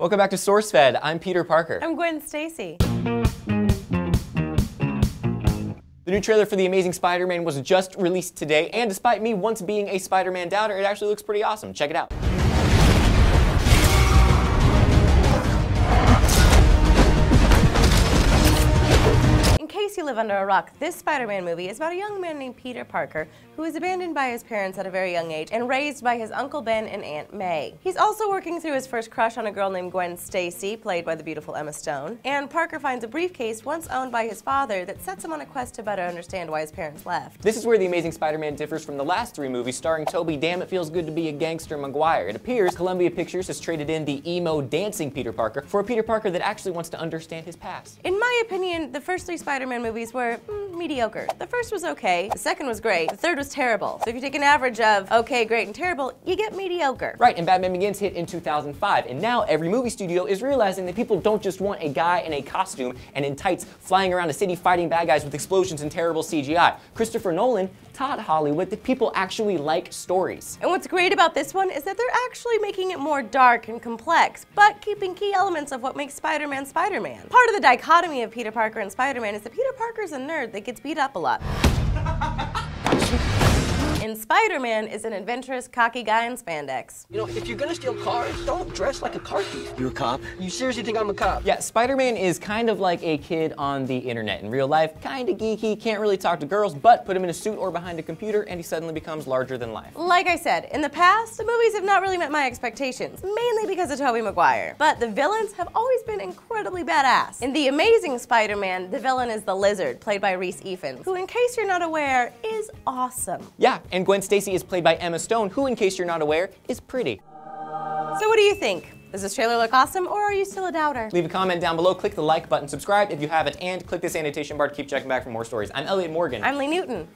Welcome back to SourceFed. I'm Peter Parker. I'm Gwen Stacy. The new trailer for The Amazing Spider-Man was just released today, and despite me once being a Spider-Man doubter, it actually looks pretty awesome. Check it out. In case you live under a rock, this Spider-Man movie is about a young man named Peter Parker who was abandoned by his parents at a very young age and raised by his Uncle Ben and Aunt May. He's also working through his first crush on a girl named Gwen Stacy, played by the beautiful Emma Stone, and Parker finds a briefcase once owned by his father that sets him on a quest to better understand why his parents left. This is where The Amazing Spider-Man differs from the last three movies starring Tobey Damn It Feels Good to Be a Gangster Maguire. It appears Columbia Pictures has traded in the emo dancing Peter Parker for a Peter Parker that actually wants to understand his past. In my opinion, the first three Spider-Man movies were mediocre. The first was okay, the second was great, the third was terrible. So if you take an average of okay, great, and terrible, you get mediocre. Right, and Batman Begins hit in 2005, and now every movie studio is realizing that people don't just want a guy in a costume and in tights flying around a city fighting bad guys with explosions and terrible CGI. Christopher Nolan taught Hollywood that people actually like stories. And what's great about this one is that they're actually making it more dark and complex, but keeping key elements of what makes Spider-Man Spider-Man. Part of the dichotomy of Peter Parker and Spider-Man is that Peter Parker's a nerd that gets beat up a lot. And Spider-Man is an adventurous, cocky guy in spandex. You know, if you're gonna steal cars, don't dress like a car thief. You a cop? You seriously think I'm a cop? Yeah, Spider-Man is kind of like a kid on the internet. In real life, kinda geeky, can't really talk to girls, but put him in a suit or behind a computer and he suddenly becomes larger than life. Like I said, in the past, the movies have not really met my expectations, mainly because of Tobey Maguire. But the villains have always been incredibly badass. In The Amazing Spider-Man, the villain is the Lizard, played by Reese Ifans, who, in case you're not aware, is awesome. Yeah, and Gwen Stacy is played by Emma Stone, who, in case you're not aware, is pretty. So what do you think? Does this trailer look awesome, or are you still a doubter? Leave a comment down below, click the like button, subscribe if you haven't, and click this annotation bar to keep checking back for more stories. I'm Elliot Morgan. I'm Lee Newton.